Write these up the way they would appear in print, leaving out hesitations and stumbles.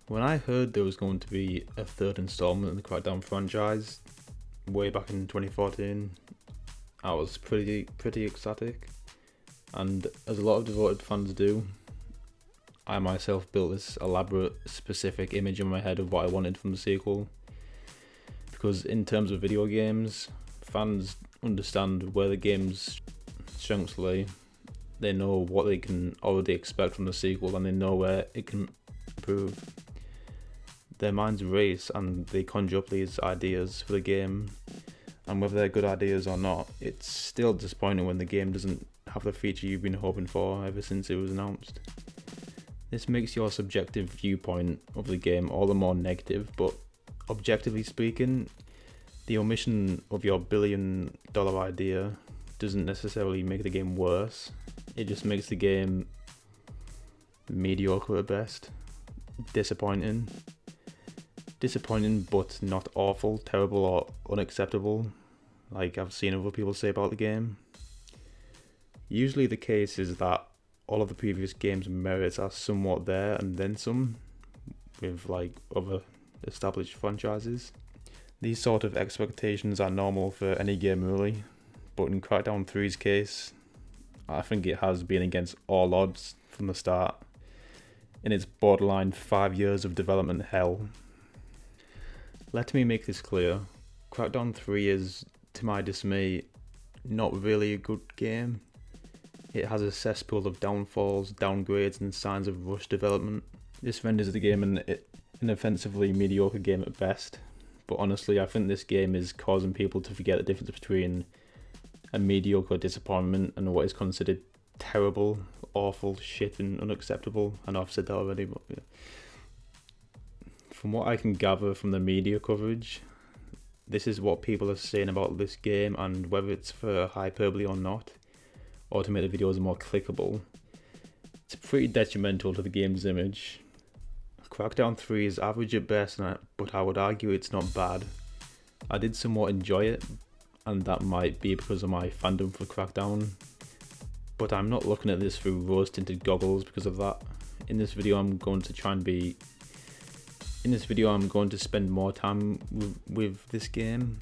When I heard there was going to be a third installment in the Crackdown franchise, way back in 2014, I was pretty ecstatic, and as a lot of devoted fans do, I myself built this elaborate, specific image in my head of what I wanted from the sequel. Because in terms of video games, fans understand where the game's strengths lay. They know what they can already expect from the sequel, and they know where it can improve. Their minds race and they conjure up these ideas for the game, and whether they're good ideas or not, it's still disappointing when the game doesn't have the feature you've been hoping for ever since it was announced. This makes your subjective viewpoint of the game all the more negative, but objectively speaking, the omission of your billion-dollar idea doesn't necessarily make the game worse. It just makes the game mediocre at best. Disappointing, but not awful, terrible, or unacceptable, like I've seen other people say about the game. Usually the case is that all of the previous game's merits are somewhat there and then some, with like other established franchises. These sort of expectations are normal for any game really, but in Crackdown 3's case, I think it has been against all odds from the start, in its borderline 5 years of development hell. Let me make this clear, Crackdown 3 is, to my dismay, not really a good game. It has a cesspool of downfalls, downgrades and signs of rushed development. This renders the game an offensively mediocre game at best, but honestly I think this game is causing people to forget the difference between a mediocre disappointment and what is considered terrible, awful, shit and unacceptable. I know I've said that already, but yeah. From what I can gather from the media coverage, this is what people are saying about this game, and whether it's for hyperbole or not, or to make the videos more clickable, it's pretty detrimental to the game's image. Crackdown 3 is average at best, but I would argue it's not bad. I did somewhat enjoy it, and that might be because of my fandom for Crackdown, but I'm not looking at this through rose-tinted goggles because of that. In this video I'm going to spend more time with this game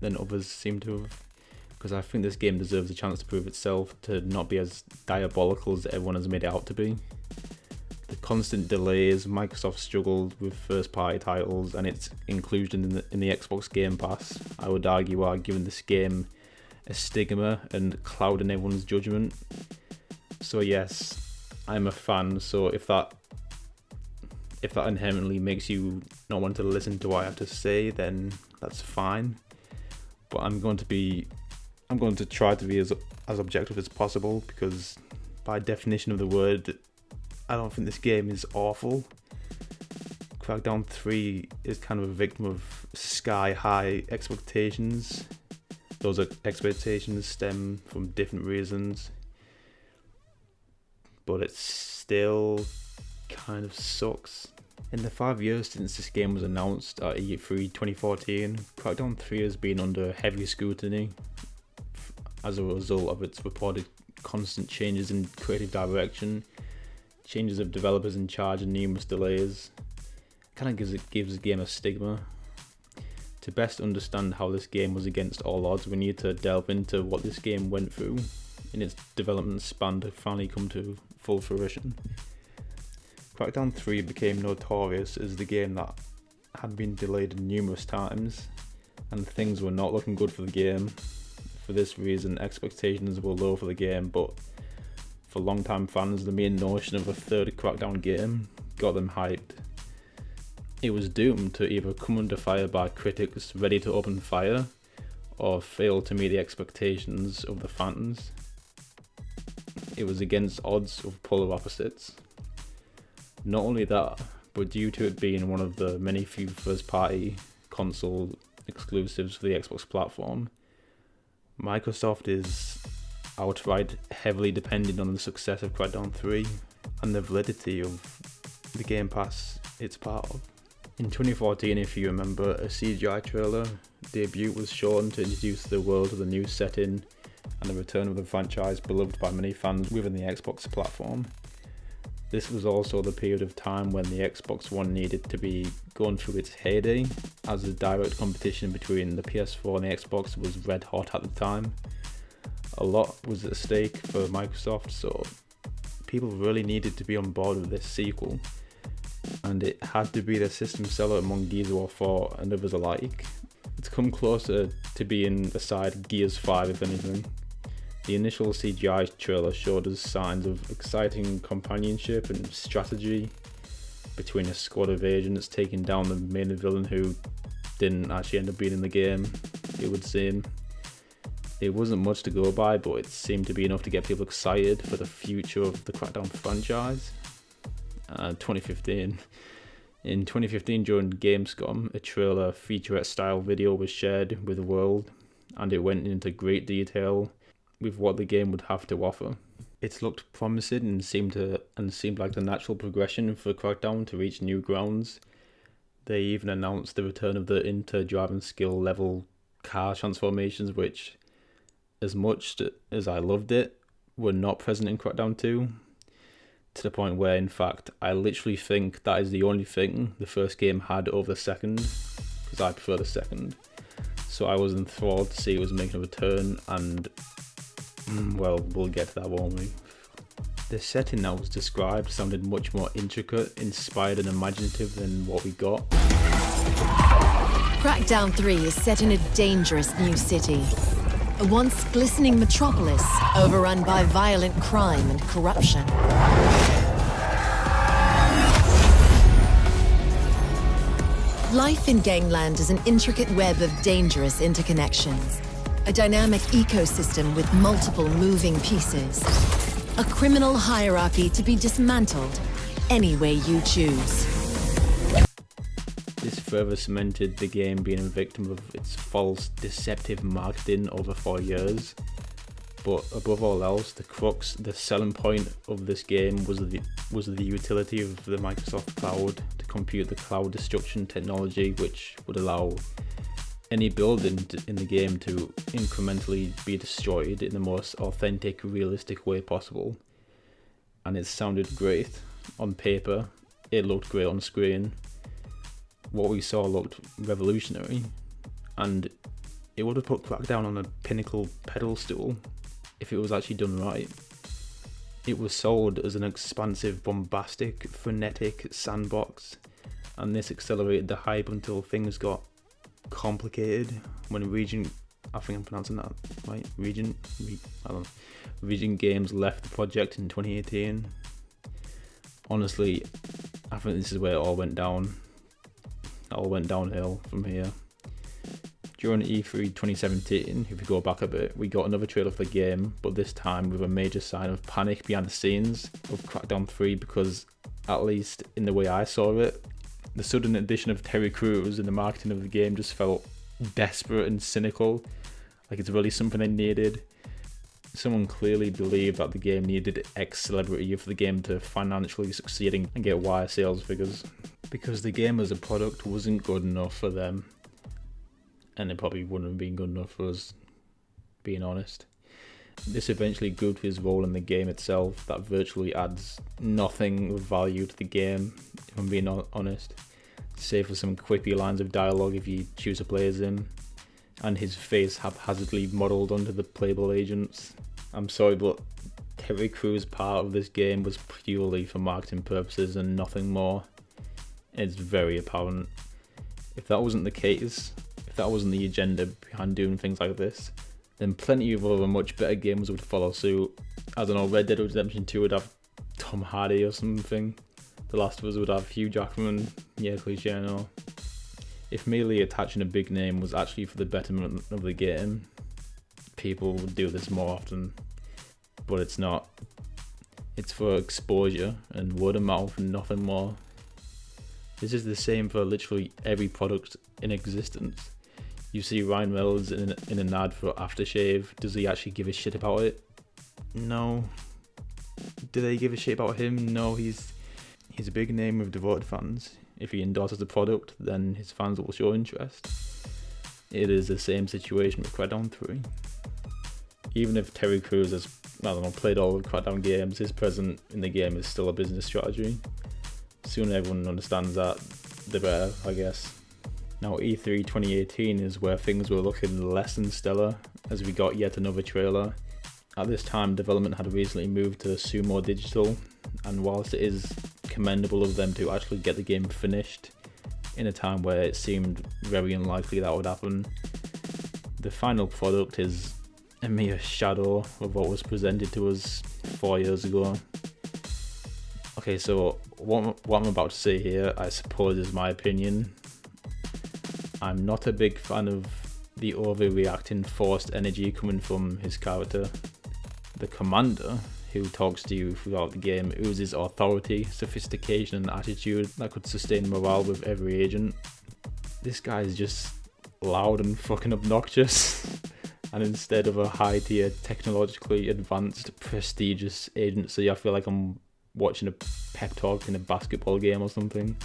than others seem to have, because I think this game deserves a chance to prove itself to not be as diabolical as everyone has made it out to be. The constant delays, Microsoft struggled with first party titles, and its inclusion in the Xbox Game Pass, I would argue, are giving this game a stigma and clouding everyone's judgment. So yes, I'm a fan, so if that inherently makes you not want to listen to what I have to say, then that's fine. But I'm going to try to be as objective as possible, because by definition of the word, I don't think this game is awful. Crackdown 3 is kind of a victim of sky high expectations. Those expectations stem from different reasons, but it still kind of sucks. In the 5 years since this game was announced at E3 2014, Crackdown 3 has been under heavy scrutiny as a result of its reported constant changes in creative direction, changes of developers in charge and numerous delays. It kind of gives the game a stigma. To best understand how this game was against all odds, we need to delve into what this game went through in its development span to finally come to full fruition. Crackdown 3 became notorious as the game that had been delayed numerous times, and things were not looking good for the game. For this reason, expectations were low for the game, but for long-time fans, the mere notion of a third Crackdown game got them hyped. It was doomed to either come under fire by critics ready to open fire, or fail to meet the expectations of the fans. It was against odds of polar opposites. Not only that, but due to it being one of the many few first-party console exclusives for the Xbox platform, Microsoft is outright heavily dependent on the success of Crackdown 3 and the validity of the Game Pass it's part of. In 2014, if you remember, a CGI trailer debut was shown to introduce the world of the new setting and the return of the franchise beloved by many fans within the Xbox platform. This was also the period of time when the Xbox One needed to be going through its heyday, as the direct competition between the PS4 and the Xbox was red hot at the time. A lot was at stake for Microsoft, so people really needed to be on board with this sequel, and it had to be the system seller among Gears of War 4 and others alike. It's come closer to being beside Gears 5 if anything. The initial CGI trailer showed us signs of exciting companionship and strategy between a squad of agents taking down the main villain who didn't actually end up being in the game, it would seem. It wasn't much to go by, but it seemed to be enough to get people excited for the future of the Crackdown franchise. 2015. In 2015, during Gamescom, a trailer featurette-style video was shared with the world, and it went into great detail with what the game would have to offer. It looked promising and seemed like the natural progression for Crackdown to reach new grounds. They even announced the return of the inter-driving skill level car transformations, which, as much as I loved it, were not present in Crackdown 2. To the point where, in fact, I literally think that is the only thing the first game had over the second, because I prefer the second. So I was enthralled to see it was making a return, and well, we'll get to that, won't we? The setting that was described sounded much more intricate, inspired and imaginative than what we got. Crackdown 3 is set in a dangerous new city. A once glistening metropolis overrun by violent crime and corruption. Life in Gangland is an intricate web of dangerous interconnections. A dynamic ecosystem with multiple moving pieces. A criminal hierarchy to be dismantled any way you choose. This further cemented the game being a victim of its false, deceptive marketing over 4 years. But above all else, the crux, the selling point of this game was the utility of the Microsoft Cloud to compute the cloud destruction technology, which would allow any building in the game to incrementally be destroyed in the most authentic, realistic way possible. And it sounded great on paper, it looked great on screen. What we saw looked revolutionary, and it would have put Crackdown on a pinnacle pedestal if it was actually done right. It was sold as an expansive, bombastic, frenetic sandbox, and this accelerated the hype until things got complicated when Regent, I think I'm pronouncing that right, Regent Games left the project in 2018. Honestly, I think this is where it all went down. It all went downhill from here. During E3 2017, if we go back a bit, we got another trailer for the game, but this time with a major sign of panic behind the scenes of Crackdown 3, because, at least in the way I saw it, the sudden addition of Terry Crews in the marketing of the game just felt desperate and cynical, like it's really something they needed. Someone clearly believed that the game needed X celebrity for the game to financially succeed and get wire sales figures, because the game as a product wasn't good enough for them, and it probably wouldn't have been good enough for us, being honest. This eventually grew to his role in the game itself that virtually adds nothing of value to the game, if I'm being honest, save for some quippy lines of dialogue if you choose to play as him, and his face haphazardly modelled onto the playable agents. I'm sorry, but Terry Crews' part of this game was purely for marketing purposes and nothing more. It's very apparent. If that wasn't the case, if that wasn't the agenda behind doing things like this, then plenty of other much better games would follow suit. I don't know, Red Dead Redemption 2 would have Tom Hardy or something. The Last of Us would have Hugh Jackman. Yeah, cliche, I know. If merely attaching a big name was actually for the betterment of the game, people would do this more often. But it's not. It's for exposure and word of mouth and nothing more. This is the same for literally every product in existence. You see Ryan Reynolds in an ad for aftershave. Does he actually give a shit about it? No. Do they give a shit about him? No, he's a big name with devoted fans. If he endorses the product, then his fans will show interest. It is the same situation with Crackdown 3. Even if Terry Crews has, I don't know, played all the Crackdown games, his presence in the game is still a business strategy. Soon everyone understands that, the better, I guess. Now E3 2018 is where things were looking less than stellar, as we got yet another trailer. At this time, development had recently moved to Sumo Digital, and whilst it is commendable of them to actually get the game finished in a time where it seemed very unlikely that would happen, the final product is a mere shadow of what was presented to us 4 years ago. Okay, so what I'm about to say here, I suppose, is my opinion. I'm not a big fan of the overreacting forced energy coming from his character. The commander, who talks to you throughout the game, oozes authority, sophistication and attitude that could sustain morale with every agent. This guy is just loud and fucking obnoxious. And instead of a high tier, technologically advanced, prestigious agency, I feel like I'm watching a pep talk in a basketball game or something.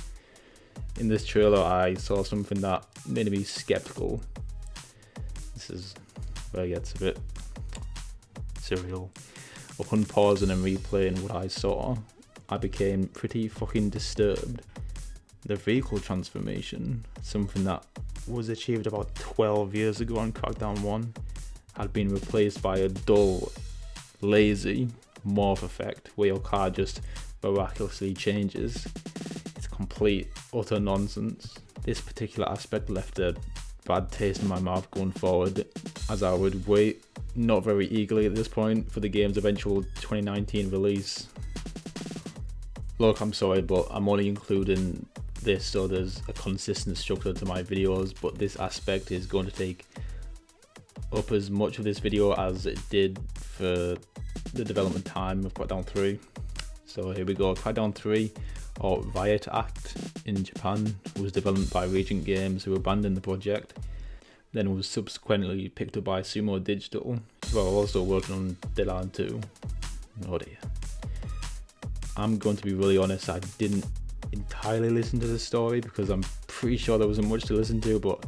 In this trailer, I saw something that made me skeptical. This is where it gets a bit surreal. Upon pausing and replaying what I saw, I became pretty fucking disturbed. The vehicle transformation, something that was achieved about 12 years ago on Crackdown 1, had been replaced by a dull, lazy morph effect where your car just miraculously changes. It's complete, utter nonsense. This particular aspect left a bad taste in my mouth going forward, as I would wait, not very eagerly at this point, for the game's eventual 2019 release. Look, I'm sorry, but I'm only including this so there's a consistent structure to my videos, but this aspect is going to take up as much of this video as it did for the development time of Crackdown 3. So here we go. Crackdown 3, or Riot Act in Japan, was developed by Regent Games, who abandoned the project, then was subsequently picked up by Sumo Digital, who are also working on Dead Island 2. Oh dear. I'm going to be really honest, I didn't entirely listen to the story because I'm pretty sure there wasn't much to listen to, but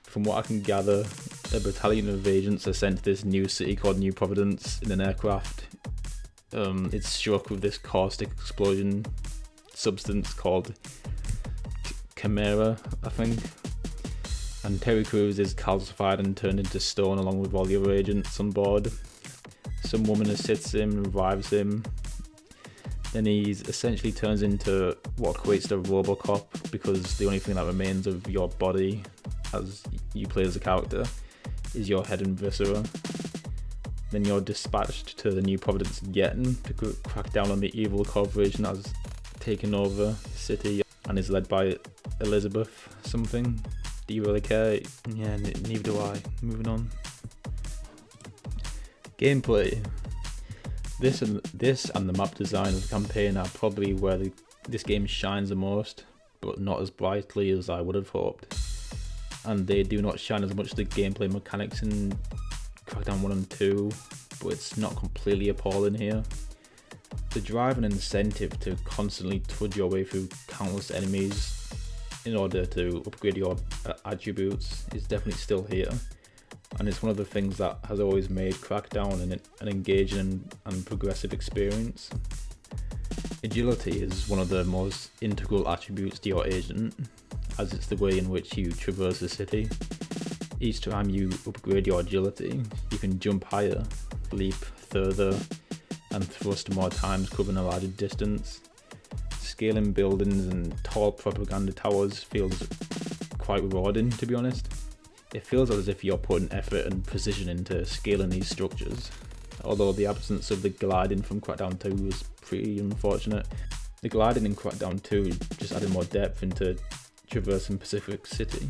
from what I can gather, a battalion of agents are sent to this new city called New Providence in an aircraft. It's struck with this caustic explosion substance called Chimera, I think. And Terry Crews is calcified and turned into stone along with all the other agents on board. Some woman assists him and revives him. Then he essentially turns into what equates to Robocop, because the only thing that remains of your body as you play as a character is your head and viscera. Then you're dispatched to the New Providence Getting to crack down on the evil corporation that has taken over the city and is led by Elizabeth something. Do you really care? Yeah, neither do I. Moving on. Gameplay. This and the map design of the campaign are probably where this game shines the most, but not as brightly as I would have hoped. And they do not shine as much as the gameplay mechanics in Crackdown 1 and 2, but it's not completely appalling here. The drive and incentive to constantly trudge your way through countless enemies in order to upgrade your attributes is definitely still here, and it's one of the things that has always made Crackdown an engaging and progressive experience. Agility is one of the most integral attributes to your agent, as it's the way in which you traverse the city. Each time you upgrade your agility, you can jump higher, leap further, and thrust more times covering a larger distance. Scaling buildings and tall propaganda towers feels quite rewarding, to be honest. It feels as if you're putting effort and precision into scaling these structures, although the absence of the gliding from Crackdown 2 was pretty unfortunate. The gliding in Crackdown 2 just added more depth into traversing Pacific City.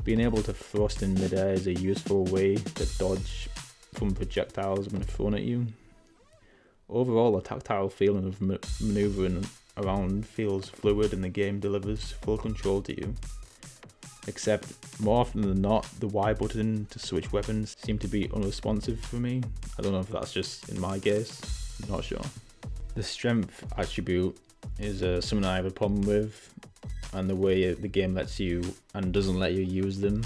Being able to thrust in midair is a useful way to dodge from projectiles when thrown at you. Overall, the tactile feeling of manoeuvring around feels fluid, and the game delivers full control to you. Except, more often than not, the Y button to switch weapons seem to be unresponsive for me. I don't know if that's just in my case, I'm not sure. The strength attribute is something I have a problem with, and the way the game lets you and doesn't let you use them.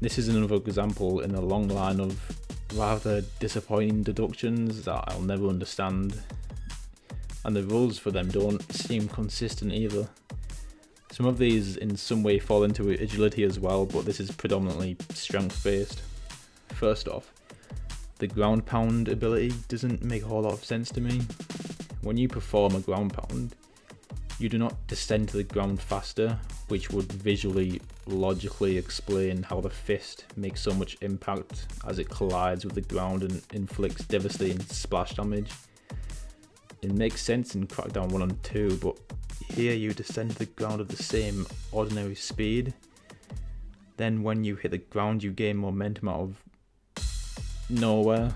This is another example in a long line of rather disappointing deductions that I'll never understand, and the rules for them don't seem consistent either. Some of these in some way fall into agility as well, but this is predominantly strength based. First off, the ground pound ability doesn't make a whole lot of sense to me. When you perform a ground pound, you do not descend to the ground faster, which would visually, logically explain how the fist makes so much impact as it collides with the ground and inflicts devastating splash damage. It makes sense in Crackdown 1 and 2, but here you descend to the ground at the same ordinary speed. Then when you hit the ground, you gain momentum out of nowhere.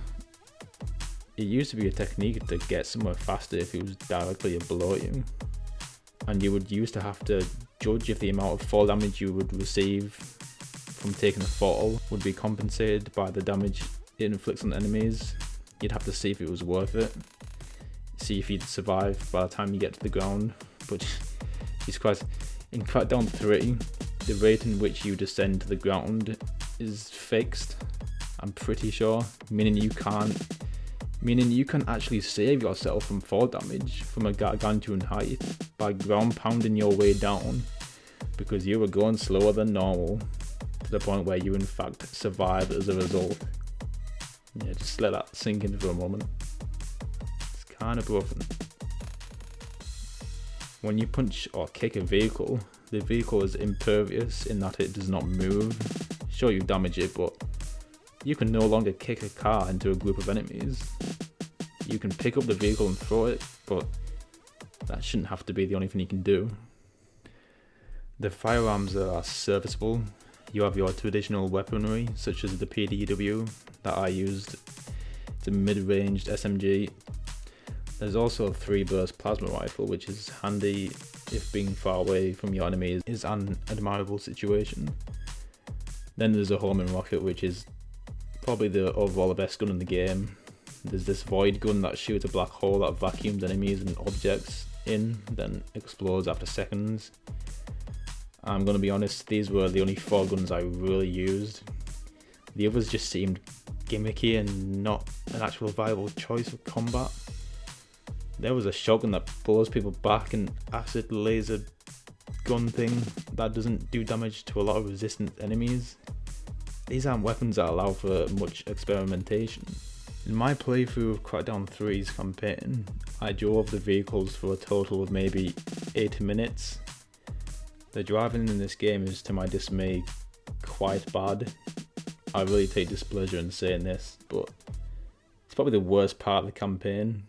It used to be a technique to get somewhere faster if it was directly below you, and you would used to have to judge if the amount of fall damage you would receive from taking a fall would be compensated by the damage it inflicts on enemies. You'd have to see if it was worth it, see if you'd survive by the time you get to the ground. But Jesus Christ, in Crackdown 3, the rate in which you descend to the ground is fixed, I'm pretty sure, meaning you can actually save yourself from fall damage from a gargantuan height by ground pounding your way down, because you were going slower than normal to the point where you in fact survive as a result. Yeah, just let that sink in for a moment. It's kind of broken. When you punch or kick a vehicle, the vehicle is impervious in that it does not move. Sure, you damage it, but you can no longer kick a car into a group of enemies. You can pick up the vehicle and throw it, but that shouldn't have to be the only thing you can do. The firearms are serviceable. You have your traditional weaponry, such as the PDW that I used. It's a mid-ranged SMG. There's also a 3-burst plasma rifle, which is handy if being far away from your enemy is an admirable situation. Then there's a homing rocket, which is probably the overall best gun in the game. There's this void gun that shoots a black hole that vacuums enemies and objects in, then explodes after seconds. I'm gonna be honest, these were the only 4 guns I really used. The others just seemed gimmicky and not an actual viable choice for combat. There was a shotgun that blows people back, and acid laser gun thing that doesn't do damage to a lot of resistant enemies. These aren't weapons that allow for much experimentation. In my playthrough of Crackdown 3's campaign, I drove the vehicles for a total of maybe 8 minutes. The driving in this game is, to my dismay, quite bad. I really take displeasure in saying this, but it's probably the worst part of the campaign.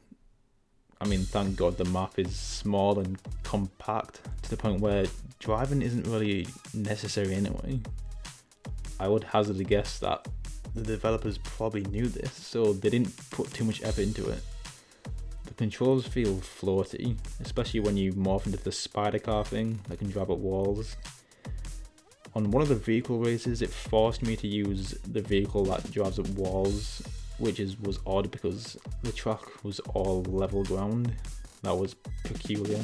I mean, thank God the map is small and compact to the point where driving isn't really necessary anyway. I would hazard a guess that the developers probably knew this, so they didn't put too much effort into it. The controls feel floaty, especially when you morph into the spider car thing that can drive up walls. On one of the vehicle races, it forced me to use the vehicle that drives up walls, which was odd because the track was all level ground. That was peculiar.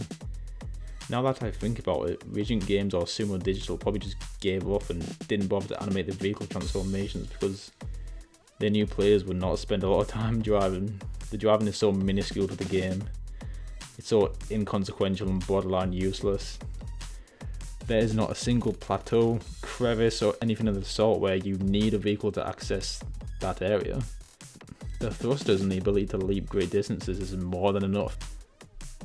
Now that I think about it, Regent Games or Sumo Digital probably just gave up and didn't bother to animate the vehicle transformations because they knew players would not spend a lot of time driving. The driving is so minuscule to the game. It's so inconsequential and borderline useless. There is not a single plateau, crevice or anything of the sort where you need a vehicle to access that area. The thrusters and the ability to leap great distances is more than enough.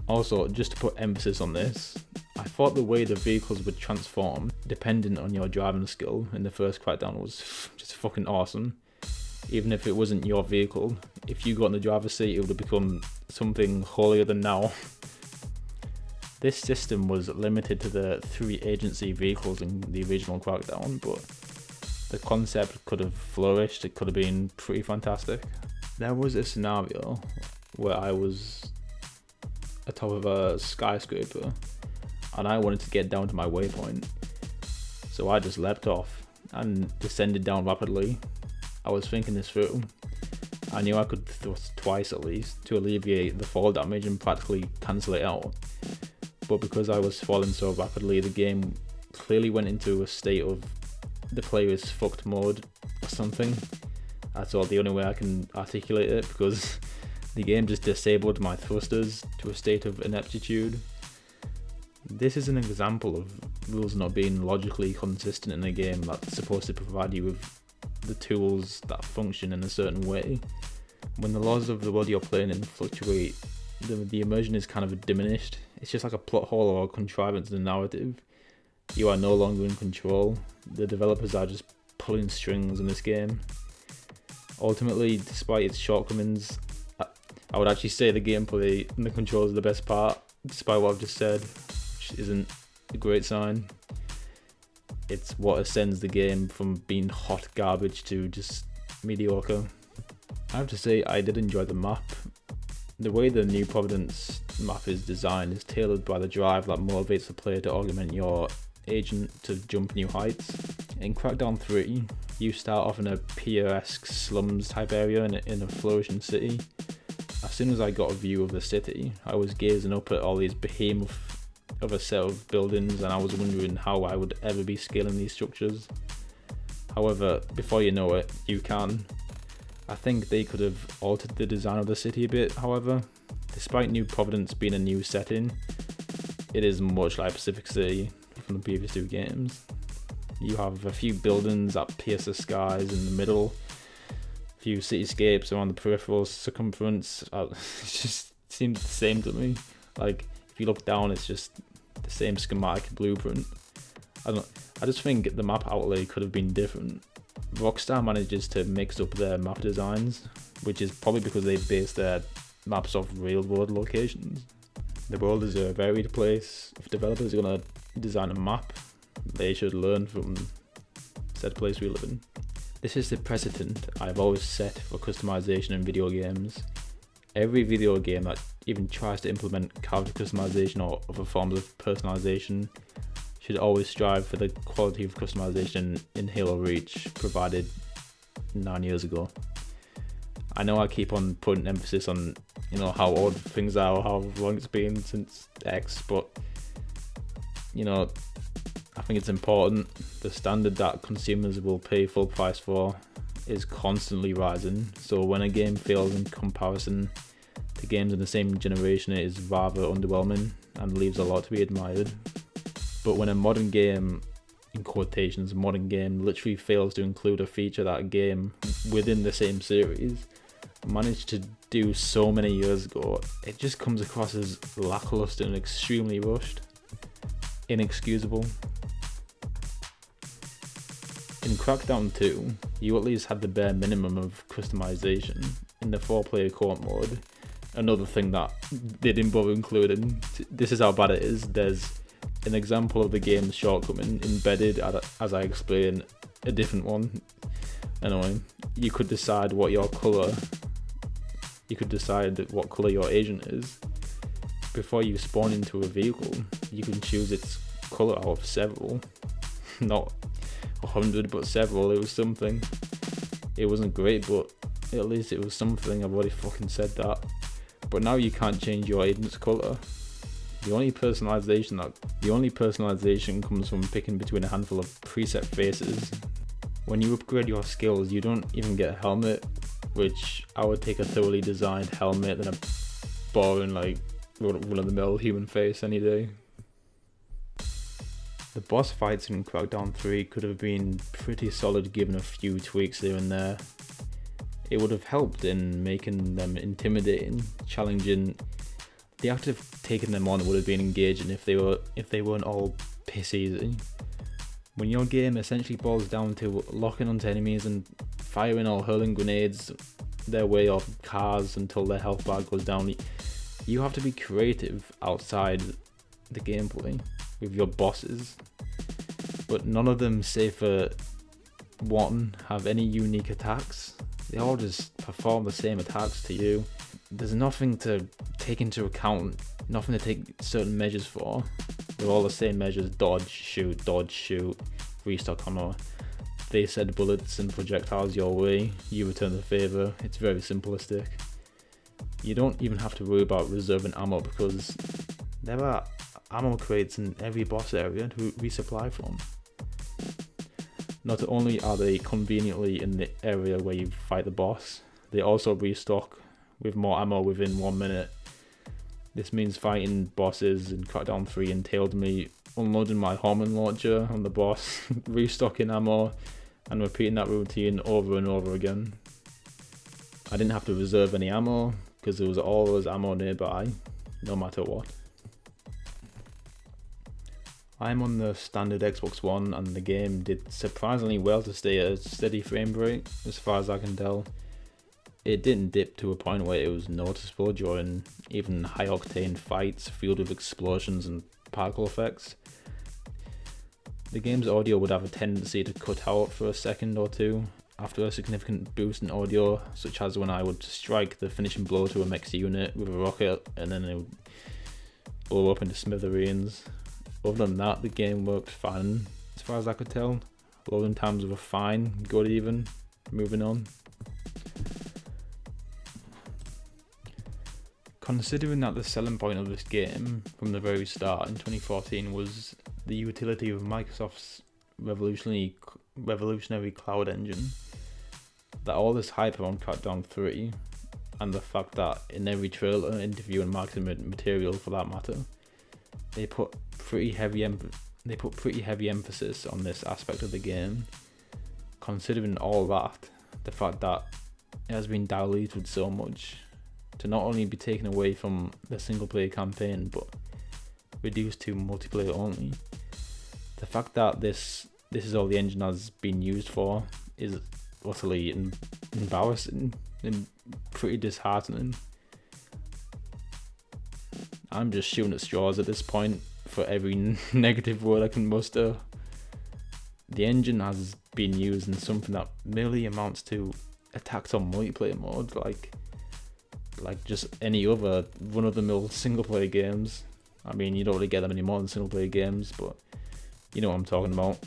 Also, just to put emphasis on this, I thought the way the vehicles would transform, dependent on your driving skill in the first Crackdown, was just fucking awesome. Even if it wasn't your vehicle, if you got in the driver's seat, it would have become something holier than now. This system was limited to the 3 agency vehicles in the original Crackdown, but the concept could have flourished. It could have been pretty fantastic. There was a scenario where I was atop of a skyscraper and I wanted to get down to my waypoint, so I just leapt off and descended down rapidly. I was thinking this through. I knew I could thrust twice at least to alleviate the fall damage and practically cancel it out, but because I was falling so rapidly, the game clearly went into a state of the player is fucked mode or something, That's all the only way I can articulate it, because the game just disabled my thrusters to a state of ineptitude. This is an example of rules not being logically consistent in a game that's supposed to provide you with the tools that function in a certain way. When the laws of the world you're playing in fluctuate, the immersion is kind of diminished. It's just like a plot hole or a contrivance in the narrative. You are no longer in control. The developers are just pulling strings in this game. Ultimately, despite its shortcomings, I would actually say the gameplay and the controls are the best part, despite what I've just said, which isn't a great sign. It's what ascends the game from being hot garbage to just mediocre. I have to say, I did enjoy the map. The way the New Providence map is designed is tailored by the drive that motivates the player to augment your agent to jump new heights. In Crackdown 3, you start off in a Pier-esque slums type area in a flourishing city. As soon as I got a view of the city, I was gazing up at all these behemoth of a set of buildings, and I was wondering how I would ever be scaling these structures. However, before you know it, you can. I think they could have altered the design of the city a bit, however. Despite New Providence being a new setting, it is much like Pacific City from the previous two games. You have a few buildings that pierce the skies in the middle, a few cityscapes around the peripheral circumference. It just seems the same to me. Like, if you look down, it's just the same schematic blueprint. I just think the map outlay could have been different. Rockstar manages to mix up their map designs, which is probably because they base their maps off real world locations. The world is a varied place. If developers are going to design a map, they should learn from said place we live in. This is the precedent I've always set for customization in video games. Every video game that even tries to implement character customization or other forms of personalization should always strive for the quality of customization in Halo Reach provided 9 years ago. I know I keep on putting emphasis on, how old things are or how long it's been since X, but, I think it's important. The standard that consumers will pay full price for is constantly rising, so when a game fails in comparison to games in the same generation, it is rather underwhelming and leaves a lot to be admired. But when a modern game, in quotations, modern game literally fails to include a feature that a game within the same series managed to do so many years ago, it just comes across as lackluster and extremely rushed. Inexcusable. In Crackdown 2, you at least had the bare minimum of customization in the 4-player co-op mode. Another thing that they didn't bother including. This is how bad it is. There's an example of the game's shortcoming embedded, as I explain, a different one. Anyway, you could decide what colour your agent is. Before you spawn into a vehicle, you can choose its colour out of several. Not 100, but several. It was something. It wasn't great, but at least it was something. I've already fucking said that. But now you can't change your agent's colour. The only personalization comes from picking between a handful of preset faces. When you upgrade your skills, you don't even get a helmet, which I would take a thoroughly designed helmet than a boring, run-of-the-mill human face any day. The boss fights in Crackdown 3 could have been pretty solid given a few tweaks here and there. It would have helped in making them intimidating, challenging. The act of taking them on would have been engaging if they weren't all piss easy. When your game essentially boils down to locking onto enemies and firing or hurling grenades their way off cars until their health bar goes down, you have to be creative outside the gameplay with your bosses. But none of them, save for one, have any unique attacks. They all just perform the same attacks to you. There's nothing to take into account, nothing to take certain measures for. They're all the same measures: dodge, shoot, restock ammo. They send bullets and projectiles your way, you return the favour. It's very simplistic. You don't even have to worry about reserving ammo because there are ammo crates in every boss area to resupply from. Not only are they conveniently in the area where you fight the boss, they also restock with more ammo within 1 minute. This means fighting bosses in Crackdown 3 entailed me unloading my homing launcher on the boss, restocking ammo, and repeating that routine over and over again. I didn't have to reserve any ammo because there was always ammo nearby, no matter what. I'm on the standard Xbox One and the game did surprisingly well to stay at a steady frame rate as far as I can tell. It didn't dip to a point where it was noticeable during even high octane fights filled with explosions and particle effects. The game's audio would have a tendency to cut out for a second or two after a significant boost in audio, such as when I would strike the finishing blow to a mech's unit with a rocket and then it would blow up into smithereens. Other than that, the game worked fine as far as I could tell. Loading times were fine, good even. Moving on. Considering that the selling point of this game from the very start in 2014 was the utility of Microsoft's revolutionary cloud engine, that all this hype around Crackdown 3, and the fact that in every trailer, interview and marketing material for that matter, they put pretty heavy emphasis on this aspect of the game. Considering all that, the fact that it has been diluted so much to not only be taken away from the single player campaign but reduced to multiplayer only, the fact that this is all the engine has been used for is utterly embarrassing and pretty disheartening. I'm just shooting at straws at this point for every negative word I can muster. The engine has been used in something that merely amounts to attacks on multiplayer mode, like just any other run-of-the-mill single-player games. I mean, you don't really get them anymore in single-player games, but you know what I'm talking about.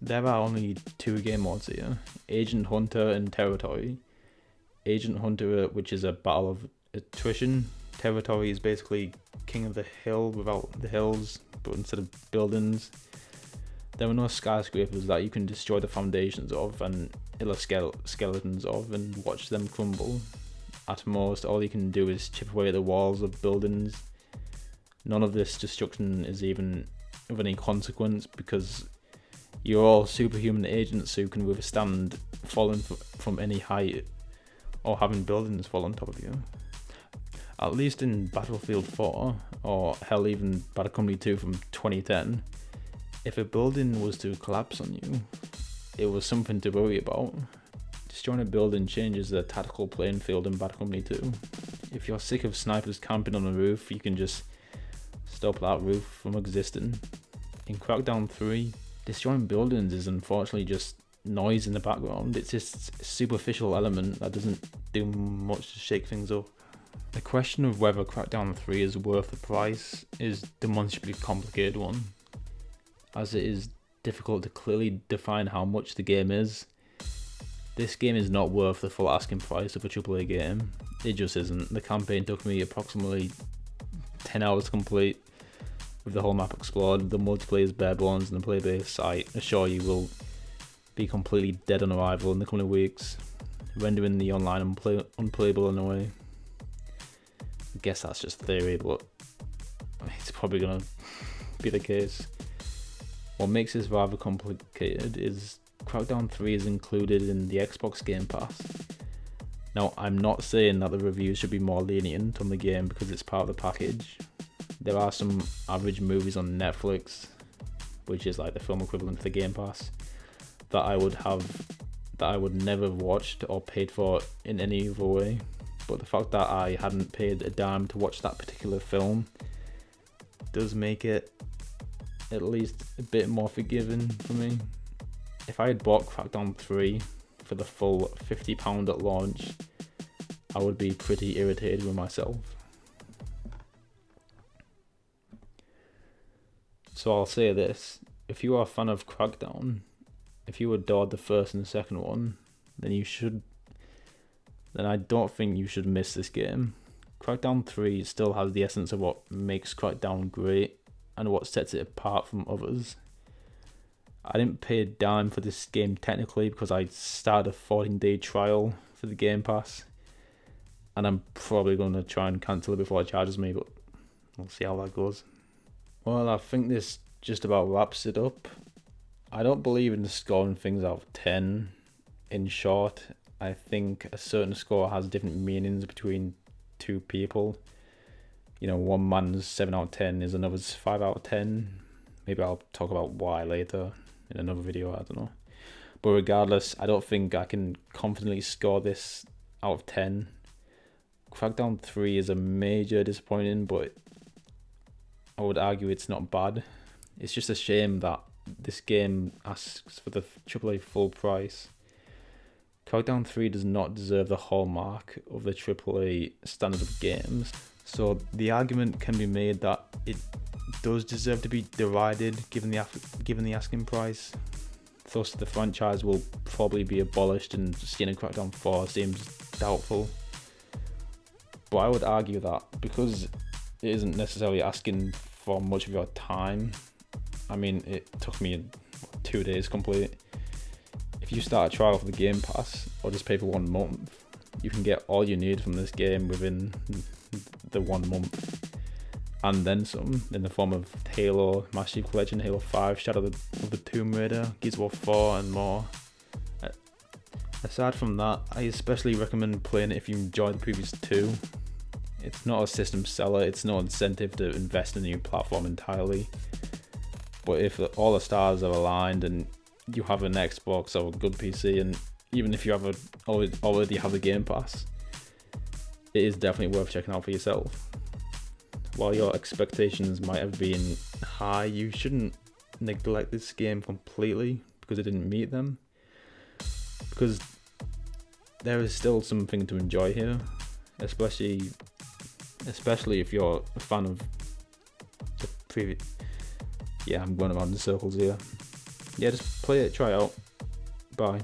There are only 2 game modes here, Agent Hunter and Territory. Agent Hunter, which is a battle of attrition. Territory is basically king of the hill without the hills, but instead of buildings. There are no skyscrapers that you can destroy the foundations of and skeletons of and watch them crumble. At most, all you can do is chip away at the walls of buildings. None of this destruction is even of any consequence because you're all superhuman agents who can withstand falling from any height or having buildings fall on top of you. At least in Battlefield 4, or hell even Bad Company 2 from 2010, if a building was to collapse on you, it was something to worry about. Destroying a building changes the tactical playing field in Bad Company 2. If you're sick of snipers camping on a roof, you can just stop that roof from existing. In Crackdown 3, destroying buildings is unfortunately just noise in the background. It's just a superficial element that doesn't do much to shake things up. The question of whether Crackdown 3 is worth the price is a demonstrably complicated one, as it is difficult to clearly define how much the game is. This game is not worth the full asking price of a AAA game. It just isn't. The campaign took me approximately 10 hours to complete, with the whole map explored. The multiplayer is bare bones and the player-based site, assure you, will be completely dead on arrival in the coming weeks, rendering the online unplayable in a way. I guess that's just theory, but it's probably gonna be the case. What makes this rather complicated is Crackdown 3 is included in the Xbox Game Pass. Now, I'm not saying that the reviews should be more lenient on the game because it's part of the package. There are some average movies on Netflix, which is like the film equivalent to the Game Pass, that I would never have watched or paid for in any other way. But the fact that I hadn't paid a dime to watch that particular film does make it at least a bit more forgiving for me. If I had bought Crackdown 3 for the full £50 at launch, I would be pretty irritated with myself. So I'll say this, if you are a fan of Crackdown, if you adored the first and the second one, then I don't think you should miss this game. Crackdown 3 still has the essence of what makes Crackdown great and what sets it apart from others. I didn't pay a dime for this game technically because I started a 14-day trial for the Game Pass, and I'm probably going to try and cancel it before it charges me, but we'll see how that goes. Well, I think this just about wraps it up. I don't believe in scoring things out of 10. In short, I think a certain score has different meanings between two people. You know, one man's 7 out of 10 is another's 5 out of 10. Maybe I'll talk about why later in another video, I don't know. But regardless, I don't think I can confidently score this out of 10. Crackdown 3 is a major disappointing, but I would argue it's not bad. It's just a shame that this game asks for the AAA full price. Crackdown 3 does not deserve the hallmark of the AAA standard of games. So the argument can be made that it does deserve to be derided given the asking price. Thus, the franchise will probably be abolished, and seeing a Crackdown 4 seems doubtful. But I would argue that because it isn't necessarily asking for much of your time. I mean, it took me 2 days to complete. If you start a trial for the Game Pass or just pay for 1 month, you can get all you need from this game within the 1 month, and then some, in the form of Halo, Master Chief Collection, Halo 5, Shadow of the Tomb Raider, Gears of War 4 and more. Aside from that, I especially recommend playing it if you enjoy the previous 2. It's not a system seller, it's no incentive to invest in a new platform entirely. But if all the stars are aligned and you have an Xbox or a good PC, and even if you already have the Game Pass, it is definitely worth checking out for yourself. While your expectations might have been high, you shouldn't neglect this game completely because it didn't meet them. Because there is still something to enjoy here, especially if you're a fan of the previous. Yeah, I'm going around in circles here. Yeah, just play it, try it out. Bye.